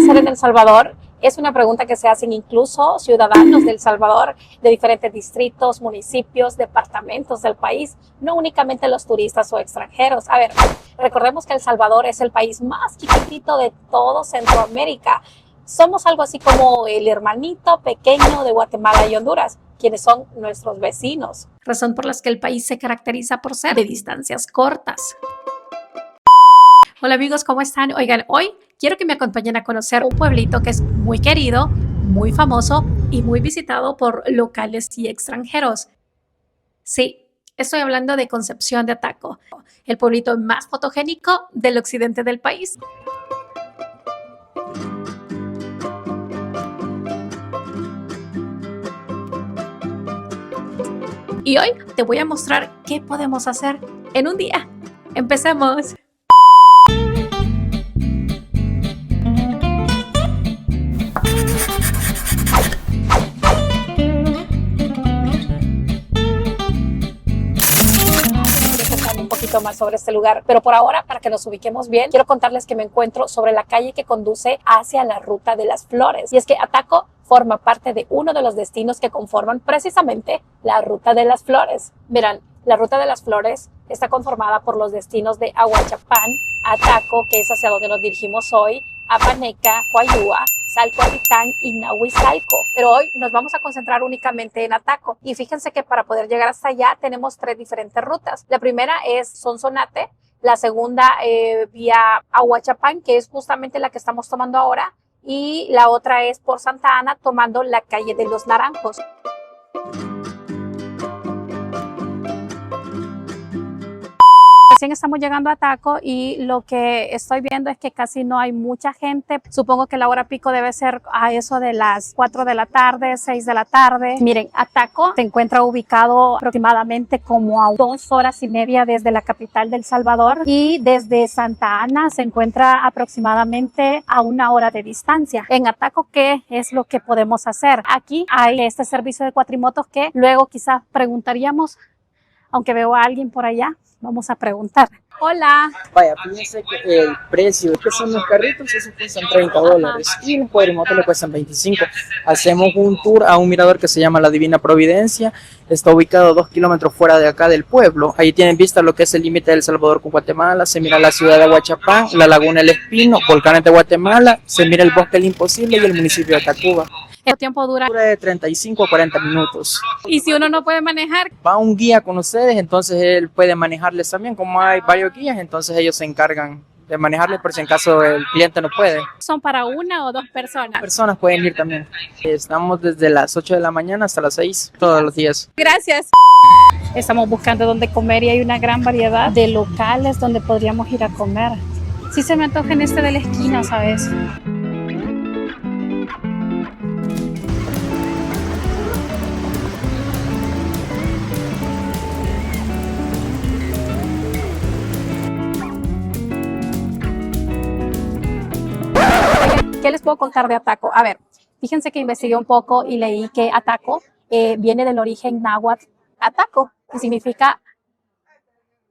hacer en El Salvador? Es una pregunta que se hacen incluso ciudadanos de El Salvador, de diferentes distritos, municipios, departamentos del país, no únicamente los turistas o extranjeros. A ver, recordemos que El Salvador es el país más chiquitito de todo Centroamérica. Somos algo así como el hermanito pequeño de Guatemala y Honduras, quienes son nuestros vecinos. Razón por la que el país se caracteriza por ser de distancias cortas. Hola amigos, ¿cómo están? Oigan, hoy quiero que me acompañen a conocer un pueblito que es muy querido, muy famoso y muy visitado por locales y extranjeros. Sí, estoy hablando de Concepción de Ataco, el pueblito más fotogénico del occidente del país. Y hoy te voy a mostrar qué podemos hacer en un día. ¡Empecemos! Más sobre este lugar, pero por ahora, para que nos ubiquemos bien, quiero contarles que me encuentro sobre la calle que conduce hacia la Ruta de las Flores, y es que Ataco forma parte de uno de los destinos que conforman precisamente la Ruta de las Flores. Verán, la Ruta de las Flores está conformada por los destinos de Ahuachapán, Ataco, que es hacia donde nos dirigimos hoy, Apaneca, Coayúa, Salcoatitán y Nahuizalco. Pero hoy nos vamos a concentrar únicamente en Ataco. Y fíjense que para poder llegar hasta allá tenemos tres diferentes rutas. La primera es Sonsonate, la segunda vía Ahuachapán, que es justamente la que estamos tomando ahora, y la otra es por Santa Ana, tomando la calle de los Naranjos. Recién estamos llegando a Ataco y lo que estoy viendo es que casi no hay mucha gente. Supongo que la hora pico debe ser a eso de las 4 de la tarde, 6 de la tarde. Miren, Ataco se encuentra ubicado aproximadamente como a 2 horas y media desde la capital del Salvador, y desde Santa Ana se encuentra aproximadamente a 1 hora de distancia. En Ataco, ¿qué es lo que podemos hacer? Aquí hay este servicio de cuatrimotos que luego quizás preguntaríamos, aunque veo a alguien por allá. Vamos a preguntar. Hola. Vaya, fíjense que el precio que son los carritos, esos cuestan $30 y los cuadrimotos le cuestan 25. Hacemos un tour a un mirador que se llama La Divina Providencia. Está ubicado 2 kilómetros fuera de acá del pueblo. Ahí tienen vista lo que es el límite de El Salvador con Guatemala. Se mira la ciudad de Ahuachapán, la laguna El Espino, volcanes de Guatemala. Se mira el bosque El Imposible y el municipio de Tacuba. ¿Qué tiempo dura? Dura de 35 a 40 minutos. ¿Y si uno no puede manejar? Va un guía con ustedes, entonces él puede manejarles también. Como hay varios guías, entonces ellos se encargan de manejarles por si en caso el cliente no puede. ¿Son para 1 o 2 personas? Personas pueden ir también. Estamos desde las 8 de la mañana hasta las 6 todos los días. Gracias. Estamos buscando dónde comer y hay una gran variedad de locales donde podríamos ir a comer. Sí se me antoja en este de la esquina, ¿sabes? ¿Qué les puedo contar de Ataco? A ver, fíjense que investigué un poco y leí que Ataco viene del origen náhuatl Ataco, que significa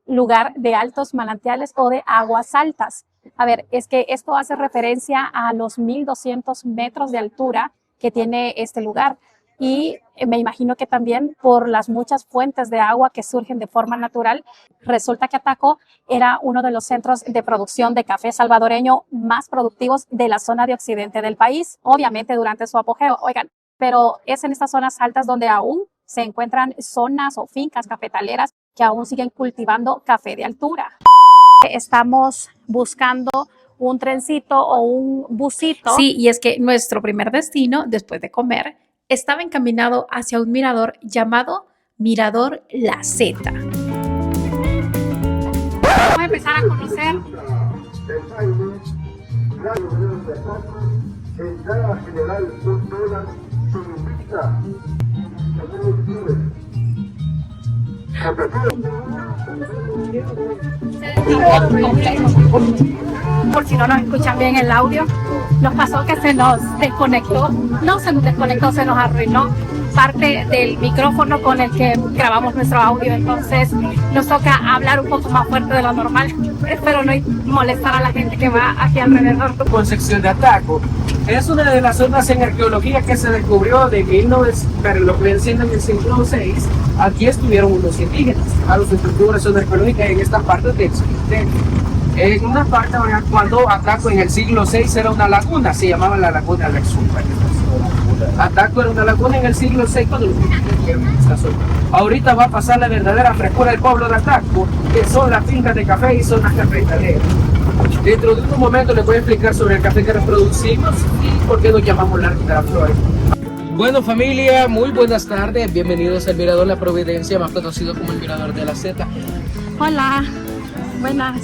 lugar de altos manantiales o de aguas altas. A ver, es que esto hace referencia a los 1200 metros de altura que tiene este lugar. Y me imagino que también por las muchas fuentes de agua que surgen de forma natural, resulta que Ataco era uno de los centros de producción de café salvadoreño más productivos de la zona de occidente del país, obviamente durante su apogeo. Oigan, pero es en estas zonas altas donde aún se encuentran zonas o fincas cafetaleras que aún siguen cultivando café de altura. Estamos buscando un trencito o un busito. Sí, y es que nuestro primer destino, después de comer, estaba encaminado hacia un mirador llamado Mirador La Zeta. Vamos a empezar a conocer. Entrada general $1 Por si no nos escuchan bien el audio, nos pasó que se nos desconectó, no se nos desconectó, se nos arruinó parte del micrófono con el que grabamos nuestro audio, entonces nos toca hablar un poco más fuerte de lo normal. Espero no molestar a la gente que va aquí alrededor. Concepción de Ataco es una de las zonas en arqueología que se descubrió de 1900, pero lo que viene siendo en el siglo VI. Aquí estuvieron unos indígenas. A los estructuras son arqueológicas en esta parte del cementerio. En una parte, cuando Ataco en el siglo VI era una laguna, se llamaba la laguna de Exulpa. Ataco era una laguna en el siglo VI cuando los indígenas esta zona. Ahorita va a pasar la verdadera frescura del pueblo de Ataco, que son las fincas de café y zonas cafetaleras. Dentro de un momento les voy a explicar sobre el café que reproducimos y por qué nos llamamos la Ruta de la Flor. Bueno familia, muy buenas tardes, bienvenidos al Mirador La Providencia, más conocido como el Mirador de la Z. Hola, buenas.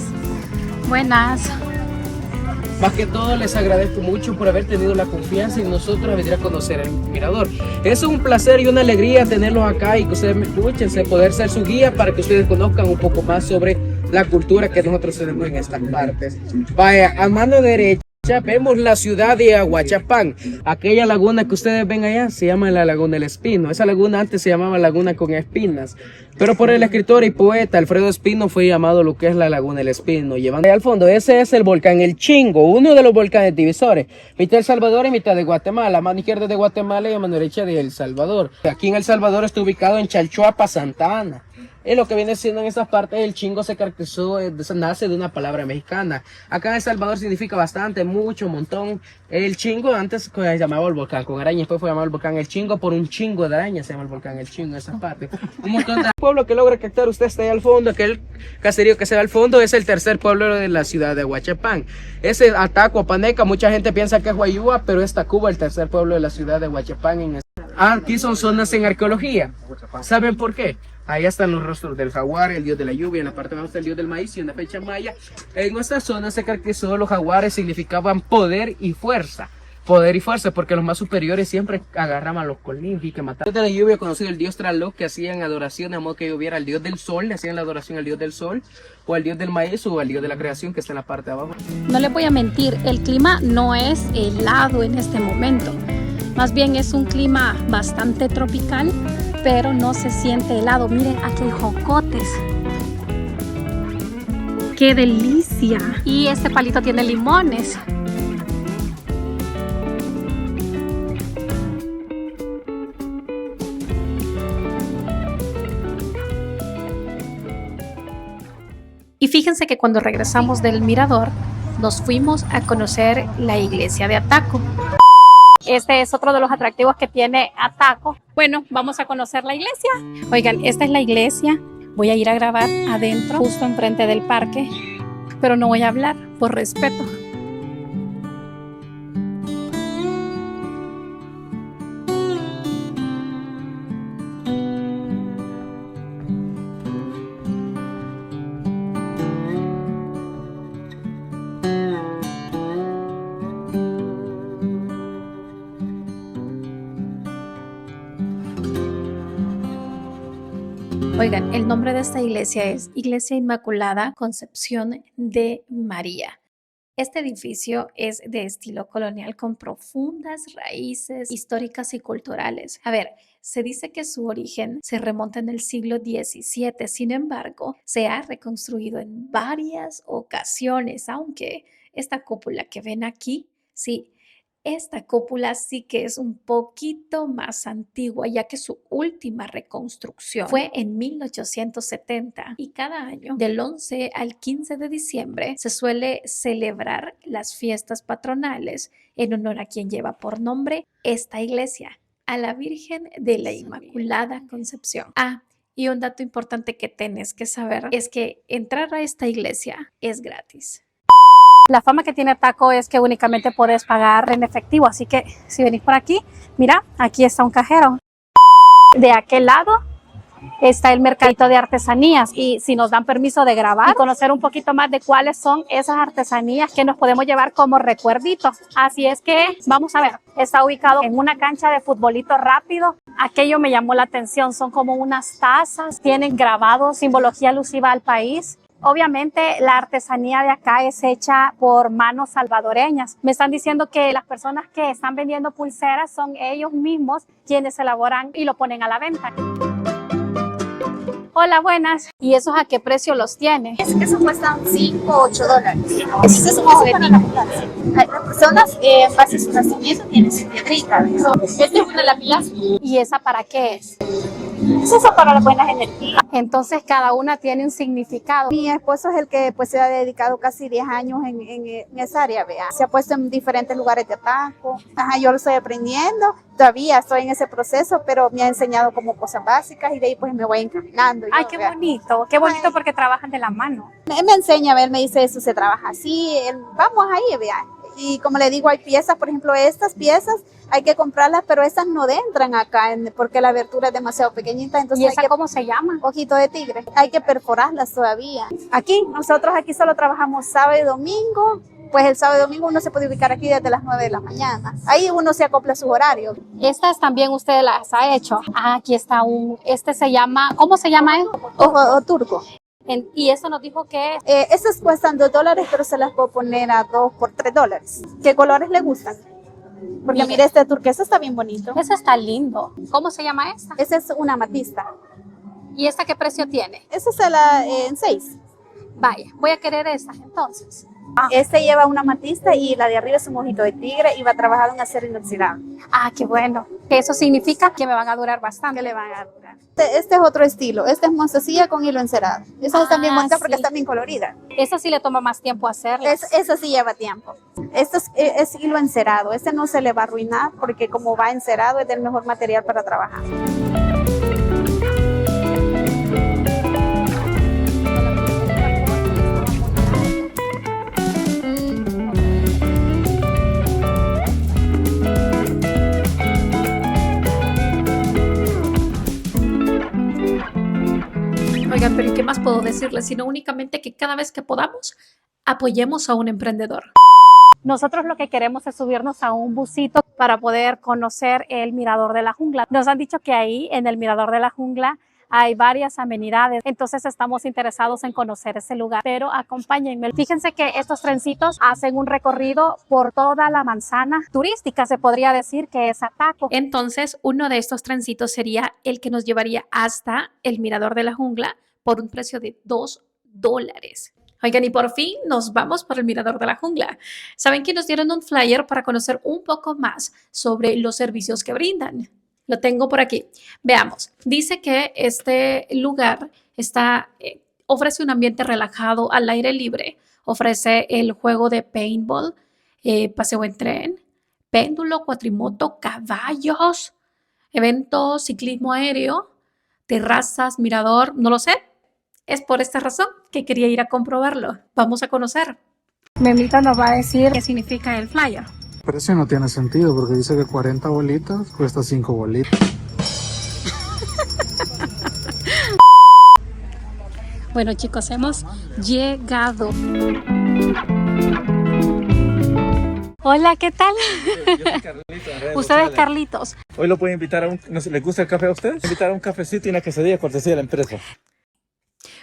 Más que todo les agradezco mucho por haber tenido la confianza en nosotros a venir a conocer el Mirador. Es un placer y una alegría tenerlos acá y que ustedes me escuchen, poder ser su guía para que ustedes conozcan un poco más sobre la cultura que nosotros tenemos en estas partes. Vaya, a mano derecha vemos la ciudad de Ahuachapán. Aquella laguna que ustedes ven allá se llama la Laguna del Espino. Esa laguna antes se llamaba Laguna con Espinas, pero por el escritor y poeta Alfredo Espino fue llamado lo que es la Laguna del Espino. Llevando ahí al fondo, ese es el volcán El Chingo, uno de los volcanes divisores, mitad de El Salvador y mitad de Guatemala, mano izquierda de Guatemala y a mano derecha de El Salvador. Aquí en El Salvador está ubicado en Chalchuapa, Santa Ana. Y lo que viene siendo en estas partes, el chingo se caracterizó, nace de una palabra mexicana. Acá en El Salvador significa bastante, mucho, montón. El chingo antes se llamaba el volcán con araña, después fue llamado el volcán El Chingo por un chingo de arañas, se llama el volcán El Chingo en esas partes. Un montón de pueblo que logra captar, usted está ahí al fondo, aquel caserío que se ve al fondo es el tercer pueblo de la ciudad de Ahuachapán. Ese Ataco, Paneca, mucha gente piensa que es Guayúa, pero es Tacuba, el tercer pueblo de la ciudad de Ahuachapán. Aquí son zonas en arqueología. ¿Saben por qué? Allá están los rostros del jaguar, el dios de la lluvia, en la parte de abajo está el dios del maíz y en la fecha maya. En nuestra zona se caracterizó, los jaguares significaban poder y fuerza. Poder y fuerza, porque los más superiores siempre agarraban a los colmillos y que mataban. El dios de la lluvia, conocido el dios Tlaloc, que hacían adoración de modo que lloviera al dios del sol, le hacían la adoración al dios del sol, o al dios del maíz, o al dios de la creación, que está en la parte de abajo. No le voy a mentir, el clima no es helado en este momento. Más bien es un clima bastante tropical, pero no se siente helado. Miren, aquí hay jocotes. ¡Qué delicia! Y este palito tiene limones. Y fíjense que cuando regresamos del mirador, nos fuimos a conocer la iglesia de Ataco. Este es otro de los atractivos que tiene Ataco. Bueno, vamos a conocer la iglesia. Oigan, esta es la iglesia. Voy a ir a grabar adentro, justo enfrente del parque, pero no voy a hablar por respeto. Oigan, el nombre de esta iglesia es Iglesia Inmaculada Concepción de María. Este edificio es de estilo colonial con profundas raíces históricas y culturales. A ver, se dice que su origen se remonta en el siglo XVII, sin embargo, se ha reconstruido en varias ocasiones, aunque esta cúpula que ven aquí, sí, esta cúpula sí que es un poquito más antigua, ya que su última reconstrucción fue en 1870 y cada año, del 11 al 15 de diciembre, se suele celebrar las fiestas patronales en honor a quien lleva por nombre esta iglesia, a la Virgen de la Inmaculada Concepción. Ah, y un dato importante que tienes que saber es que entrar a esta iglesia es gratis. La fama que tiene Ataco es que únicamente puedes pagar en efectivo, así que si venís por aquí, mira, aquí está un cajero. De aquel lado está el mercadito de artesanías y si nos dan permiso de grabar y conocer un poquito más de cuáles son esas artesanías que nos podemos llevar como recuerdito. Así es que vamos a ver, está ubicado en una cancha de futbolito rápido. Aquello me llamó la atención, son como unas tazas, tienen grabado simbología alusiva al país. Obviamente la artesanía de acá es hecha por manos salvadoreñas. Me están diciendo que las personas que están vendiendo pulseras son ellos mismos quienes elaboran y lo ponen a la venta. Hola, buenas. ¿Y esos a qué precio los tiene? Esos cuestan 5 o 8 dólares. Ese es un ojo de tigre. Las personas en base a su nacimiento tienen su piedrita. Este es una lapilazo. ¿Y esa para qué es? Eso es para las buenas energías. Entonces cada una tiene un significado. Mi esposo es el que pues se ha dedicado casi 10 años en esa área, vea. Se ha puesto en diferentes lugares de taco. Yo lo estoy aprendiendo. Todavía estoy en ese proceso, pero me ha enseñado como cosas básicas y de ahí pues me voy encaminando. Ay, qué bonito. Qué bonito porque trabajan de la mano. Me enseña, a ver, me dice, eso se trabaja así. Vamos ahí, vea. Y como le digo, hay piezas, por ejemplo, estas piezas hay que comprarlas, pero estas no entran acá porque la abertura es demasiado pequeñita. Entonces ¿Y esa cómo se llama? Ojito de tigre. Hay que perforarlas todavía. Nosotros aquí solo trabajamos sábado y domingo. Pues el sábado y domingo uno se puede ubicar aquí desde las 9 de la mañana. Ahí uno se acopla a sus horarios. Estas también usted las ha hecho. Aquí está este se llama, ¿cómo se llama él? Ojo turco. Y eso nos dijo que Estas cuestan $2, pero se las puedo poner a 2 por $3. ¿Qué colores le gustan? Porque mire, este turquesa está bien bonito. eso está lindo. ¿Cómo se llama esta? Esa es una amatista. ¿Y esta qué precio tiene? Esa se la en 6. Vaya, voy a querer esta entonces. Este lleva una amatista y la de arriba es un ojito de tigre y va trabajado en acero inoxidable. Ah, qué bueno. Eso significa que me van a durar bastante. Que le van a durar. Este es otro estilo. Este es mostacilla con hilo encerado. Esas están bien bonitas porque sí. están bien coloridas. Esa sí le toma más tiempo hacerlas. Esa sí lleva tiempo. Este es hilo encerado. Este no se le va a arruinar porque como va encerado es del mejor material para trabajar. Oigan, pero ¿y qué más puedo decirles? Sino únicamente que cada vez que podamos, apoyemos a un emprendedor. Nosotros lo que queremos es subirnos a un busito para poder conocer el Mirador de la Jungla. Nos han dicho que ahí, en el Mirador de la Jungla, hay varias amenidades, entonces estamos interesados en conocer ese lugar, pero acompáñenme. Fíjense que estos trencitos hacen un recorrido por toda la manzana turística, se podría decir que es Ataco. Entonces, uno de estos trencitos sería el que nos llevaría hasta el Mirador de la Jungla por un precio de $2. Oigan, y por fin nos vamos por el Mirador de la Jungla. ¿Saben que nos dieron un flyer para conocer un poco más sobre los servicios que brindan? Lo tengo por aquí. Veamos. Dice que este lugar ofrece un ambiente relajado al aire libre. Ofrece el juego de paintball, paseo en tren, péndulo, cuatrimoto, caballos, eventos, ciclismo aéreo, terrazas, mirador, no lo sé. Es por esta razón que quería ir a comprobarlo. Vamos a conocer. Memita nos va a decir qué significa el flyer. El precio no tiene sentido porque dice que 40 bolitas cuesta 5 bolitas. Bueno, chicos, hemos llegado. Hola, ¿qué tal? Yo soy Carlitos, en redes Usted es sociales. Carlitos. Hoy lo pueden invitar a no sé, ¿les gusta el café a ustedes? Invitar a un cafecito y una quesadilla cortesía de la empresa.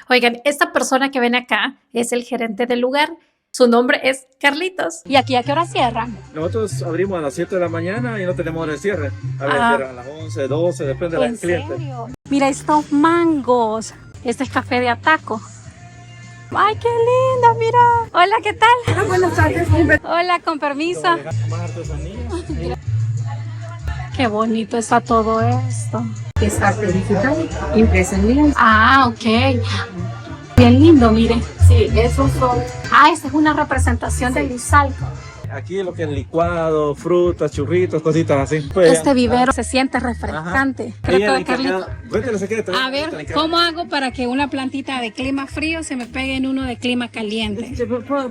Oigan, esta persona que ven acá es el gerente del lugar. Su nombre es Carlitos. ¿Y aquí a qué hora cierran? Nosotros abrimos a las 7 de la mañana y no tenemos hora de cierre. A veces cierran a las 11, 12, depende de ¿En los clientes. serio? Mira estos mangos. Este es café de Ataco. ¡Ay, qué lindo! Mira. Hola, ¿qué tal? Buenas tardes. Hola, con permiso. Más artesanía. Qué bonito está todo esto. Es arte digital, impresa en lienzo. Ah, ok. Bien lindo, mire. Sí, esos son. Ah, esta es una representación del Lizalco. Aquí lo que es licuado, frutas, churritos, cositas así. Pues, Este vivero se siente refrescante. Creo ella que Carlitos. Cuéntale el secreto. A ver, ¿cómo hago para que una plantita de clima frío se me pegue en uno de clima caliente?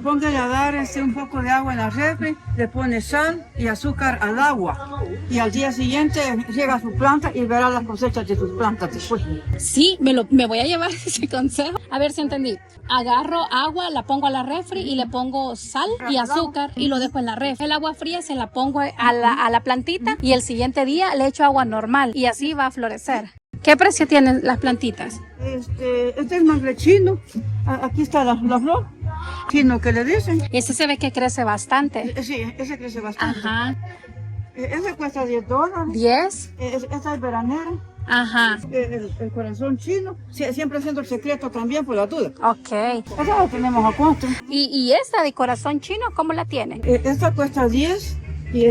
Póngale a dar un poco de agua en la refri, le pone sal y azúcar al agua. Y al día siguiente llega a su planta y verá las cosechas de sus plantas después. Sí, me voy a llevar ese consejo. A ver si entendí. Agarro agua, la pongo a la refri y le pongo sal y azúcar y lo dejo en la refri. El agua fría se la pongo a la plantita y el siguiente día le echo agua normal y así va a florecer. ¿Qué precio tienen las plantitas? Este es manglechino, Aquí está la flor. Chino que le dicen. Ese se ve que crece bastante. Sí, ese crece bastante. Ajá. Ese cuesta $10. 10. Esta es veranera. Ajá. El corazón chino. Siempre haciendo el secreto también por la duda. Ok. Esa la tenemos a cuánto. ¿Y esta de corazón chino, cómo la tienen? Esta cuesta 10 y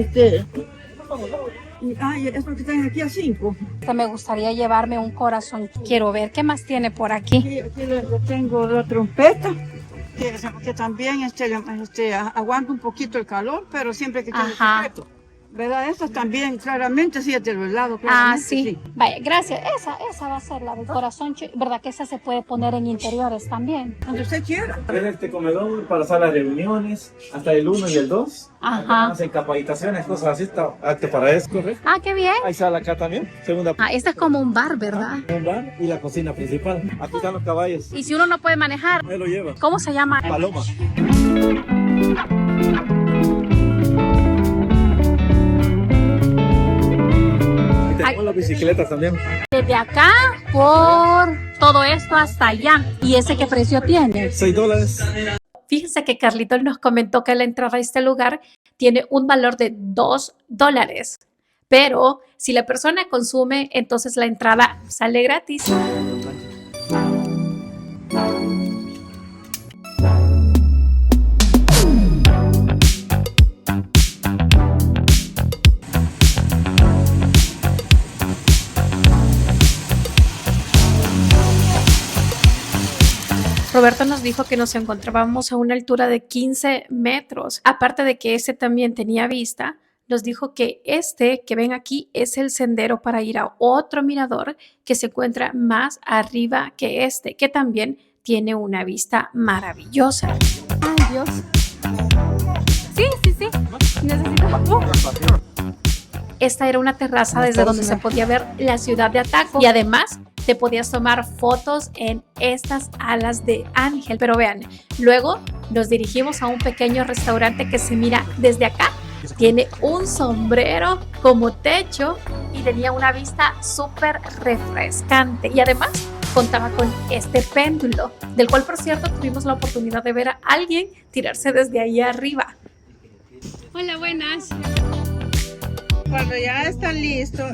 y esto que están aquí a 5. Me gustaría llevarme un corazón. Quiero ver qué más tiene por aquí. Aquí le tengo la trompeta, que también aguanta un poquito el calor, pero siempre que quede Ajá. secreto. ¿Verdad? Esta también, claramente, sí, es de los lados. Ah, claramente, sí. Vaya, gracias. Esa va a ser la del corazón chino. ¿Verdad que esa se puede poner en interiores también? Donde usted quiera. Tiene este comedor para salas de reuniones, hasta el 1 y el 2. Ajá. Hacen capacitaciones, cosas así, está apto para eso, ¿correcto? Ah, qué bien. Hay sala acá también, segunda Ah, esta es como un bar, ¿verdad? un bar y la cocina principal. Aquí están los caballos. Y si uno no puede manejar, Ahí lo lleva. ¿cómo se llama? Paloma. Ay. Tenemos las bicicletas también. Desde acá por todo esto hasta allá. ¿Y ese qué precio tiene? $6. Fíjense que Carlitos nos comentó que la entrada a este lugar tiene un valor de $2. Pero si la persona consume, entonces la entrada sale gratis. Roberto nos dijo que nos encontrábamos a una altura de 15 metros. Aparte de que ese también tenía vista, nos dijo que este que ven aquí es el sendero para ir a otro mirador que se encuentra más arriba que este, que también tiene una vista maravillosa. Ay, Dios. Sí. Necesito. Esta era una terraza desde donde se podía ver la ciudad de Ataco y además te podías tomar fotos en estas alas de ángel. Pero vean, luego nos dirigimos a un pequeño restaurante que se mira desde acá. Tiene un sombrero como techo y tenía una vista súper refrescante. Y además contaba con este péndulo, del cual por cierto tuvimos la oportunidad de ver a alguien tirarse desde ahí arriba. Hola, buenas. Cuando ya está listo,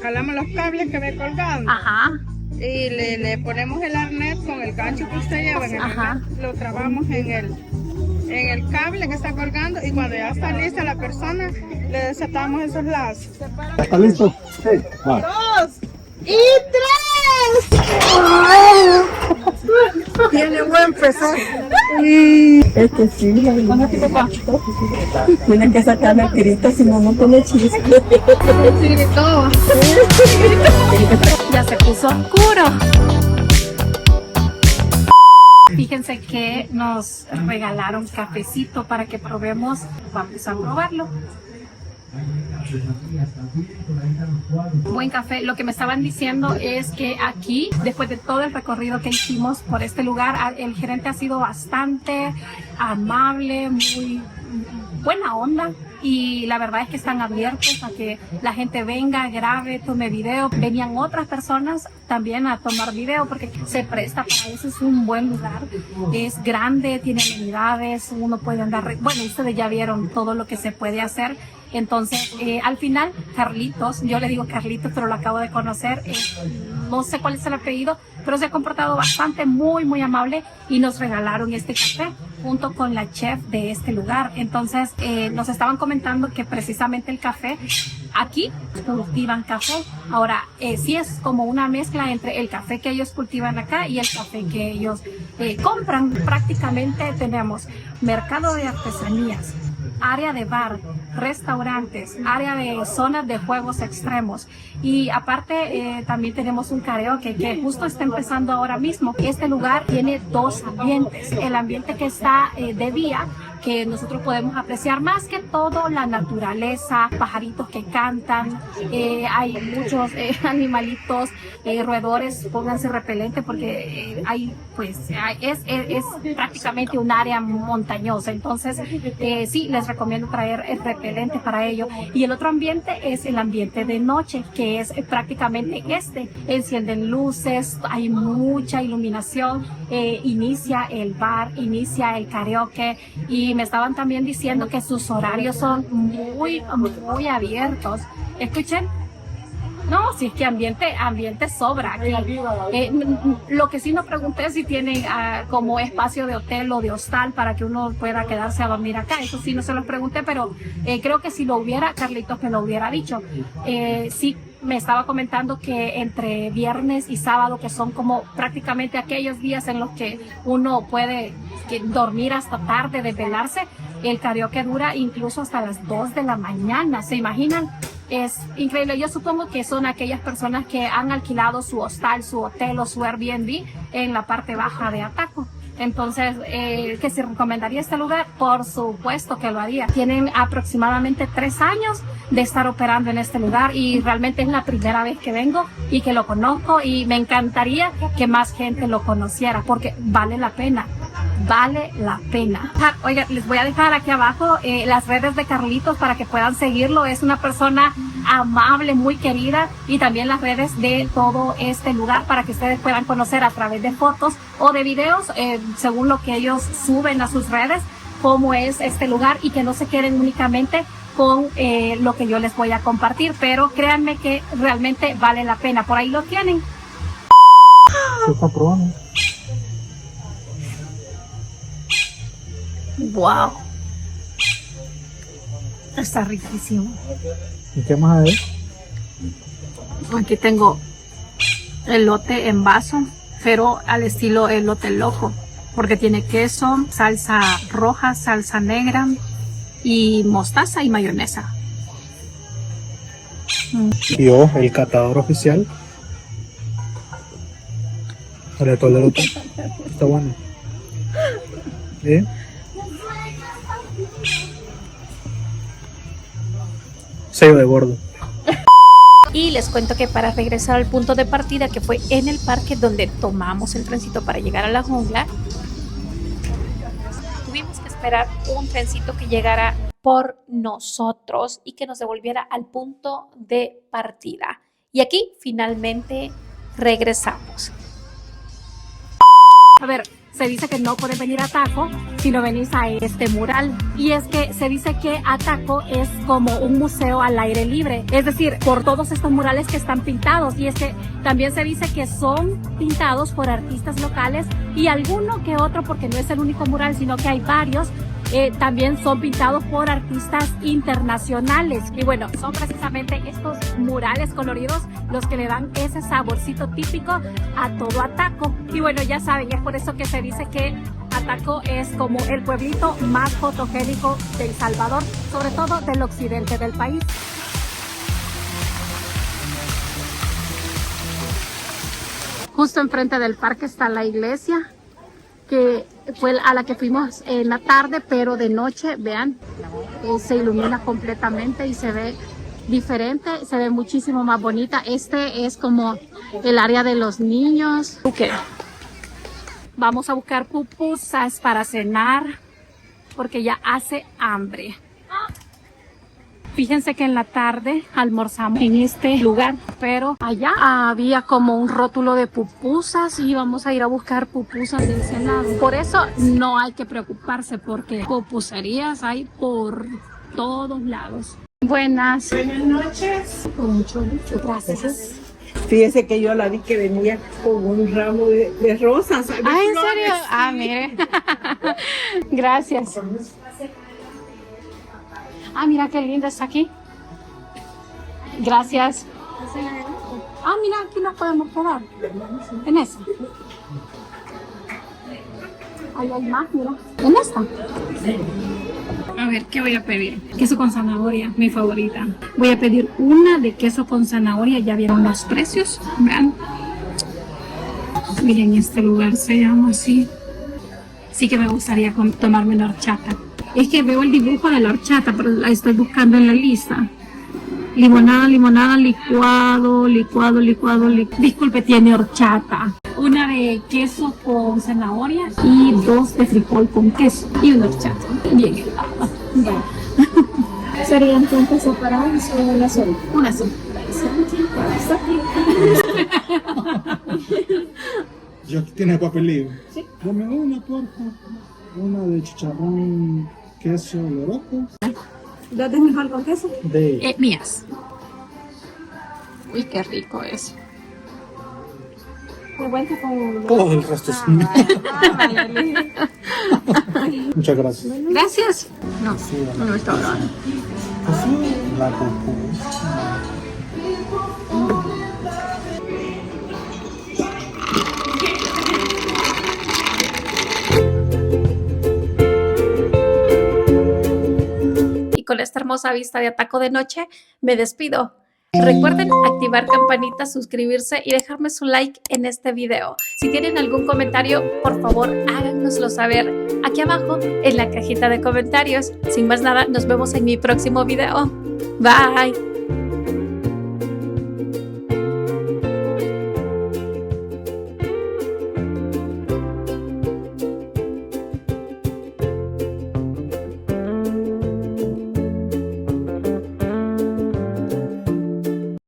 jalamos los cables que ve colgando Ajá. y le ponemos el arnés con el gancho que usted lleva. En el Ajá. arnés, lo trabamos en el cable que está colgando y cuando ya está lista la persona, le desatamos esos lazos. ¿Está listo? Sí. Va. 2 y 3. Tiene buen peso. Este sí, tiene que sacar la tirita, si no, no tiene chiste. Ya se puso oscuro. Fíjense que nos regalaron cafecito para que probemos. Vamos a probarlo. Buen café. Lo que me estaban diciendo es que aquí, después de todo el recorrido que hicimos por este lugar, el gerente ha sido bastante amable, muy buena onda. Y la verdad es que están abiertos a que la gente venga, grabe, tome video. Venían otras personas también a tomar video porque se presta para eso. Es un buen lugar, es grande, tiene amenidades, uno puede andar. Bueno, ustedes ya vieron todo lo que se puede hacer. Entonces, al final, Carlitos, yo le digo Carlitos, pero lo acabo de conocer, no sé cuál es el apellido, pero se ha comportado bastante, muy amable y nos regalaron este café junto con la chef de este lugar. Entonces, nos estaban comentando que precisamente el café, aquí cultivan café. Ahora, sí es como una mezcla entre el café que ellos cultivan acá y el café que ellos compran. Prácticamente tenemos mercado de artesanías, área de bar, restaurantes, área de zonas de juegos extremos y aparte también tenemos un karaoke que justo está empezando ahora mismo. Este lugar tiene dos ambientes, el ambiente que está de día, que nosotros podemos apreciar más que todo la naturaleza, pajaritos que cantan, hay muchos animalitos, roedores, pónganse repelente porque es prácticamente un área montañosa. Entonces sí, les recomiendo traer repelente repelente para ello. Y el otro ambiente es el ambiente de noche, que es prácticamente encienden luces, hay mucha iluminación, inicia el bar, inicia el karaoke, y me estaban también diciendo que sus horarios son muy abiertos. Escuchen. No, si es que ambiente sobra aquí. Lo que sí no pregunté si tienen como espacio de hotel o de hostal para que uno pueda quedarse a dormir acá. Eso sí no se los pregunté, pero creo que si lo hubiera, Carlitos me lo hubiera dicho. Sí, me estaba comentando que entre viernes y sábado, que son como prácticamente aquellos días en los que uno puede dormir hasta tarde, desvelarse, el karaoke dura incluso hasta las 2 de la mañana. ¿Se imaginan? Es increíble. Yo supongo que son aquellas personas que han alquilado su hostal, su hotel o su Airbnb en la parte baja de Ataco. Entonces, ¿que se recomendaría este lugar? Por supuesto que lo haría. Tienen aproximadamente 3 años de estar operando en este lugar y realmente es la primera vez que vengo y que lo conozco, y me encantaría que más gente lo conociera porque vale la pena. Vale la pena. Oiga, les voy a dejar aquí abajo las redes de Carlitos para que puedan seguirlo. Es una persona amable, muy querida, y también las redes de todo este lugar para que ustedes puedan conocer a través de fotos o de videos, según lo que ellos suben a sus redes, cómo es este lugar, y que no se queden únicamente con lo que yo les voy a compartir, pero créanme que realmente vale la pena. Por ahí lo tienen. ¿Qué está probando? Wow, está riquísimo. ¿Y qué más hay? Aquí tengo elote en vaso, pero al estilo elote loco, porque tiene queso, salsa roja, salsa negra y mostaza y mayonesa. Y yo, el catador oficial. Para todo el elote. Está bueno. ¿Sí? Sello de gordo. Y les cuento que para regresar al punto de partida, que fue en el parque donde tomamos el trencito para llegar a la jungla, tuvimos que esperar un trencito que llegara por nosotros y que nos devolviera al punto de partida. Y aquí finalmente regresamos. A ver, se dice que no puedes venir a Ataco si no venís a este mural. Y es que se dice que Ataco es como un museo al aire libre. Es decir, por todos estos murales que están pintados. Y es que también se dice que son pintados por artistas locales y alguno que otro, porque no es el único mural, sino que hay varios, también son pintados por artistas internacionales. Y bueno, son precisamente estos murales coloridos los que le dan ese saborcito típico a todo Ataco. Y bueno, ya saben, es por eso que se dice que Ataco es como el pueblito más fotogénico de El Salvador, sobre todo del occidente del país. Justo enfrente del parque está la iglesia, que fue a la que fuimos en la tarde, pero de noche, vean, se ilumina completamente y se ve diferente, se ve muchísimo más bonita. Este es como el área de los niños. Okay. Vamos a buscar pupusas para cenar porque ya hace hambre. Fíjense que en la tarde almorzamos en este lugar, pero allá había como un rótulo de pupusas y vamos a ir a buscar pupusas de ese lado. Por eso no hay que preocuparse porque pupuserías hay por todos lados. Buenas noches. Con mucho gusto. Gracias. Fíjese que yo la vi que venía con un ramo de rosas. ¿En serio? Ah, mire. Gracias. Ah, mira qué linda está aquí. Gracias. Ah, mira, aquí nos podemos quedar. En esa. Ahí hay más, mira. En esta. A ver, ¿qué voy a pedir? Queso con zanahoria, mi favorita. Voy a pedir una de queso con zanahoria. Ya vieron los precios. Vean. Miren, este lugar se llama así. Sí que me gustaría tomarme una horchata. Es que veo el dibujo de la horchata, pero la estoy buscando en la lista. Limonada, limonada, licuado. Disculpe, tiene horchata. Una de queso con zanahoria y 2 de frijol con queso. Y una horchata. Bien helada. ¿Serían cuentas separadas o una sola? Una sola. Yo aquí tiene papelillo. Sí. Dame una, por favor. Una de chicharrón, queso, loroco. ¿Dónde es mejor con queso? De Mías. Uy, qué rico eso. Me cuenta con... todo el resto es mío. Muchas gracias. Gracias. No, Sí, no está hablando. la pupusa. Y con esta hermosa vista de Ataco de noche, me despido. Recuerden activar campanita, suscribirse y dejarme su like en este video. Si tienen algún comentario, por favor háganoslo saber aquí abajo en la cajita de comentarios. Sin más nada, nos vemos en mi próximo video. Bye.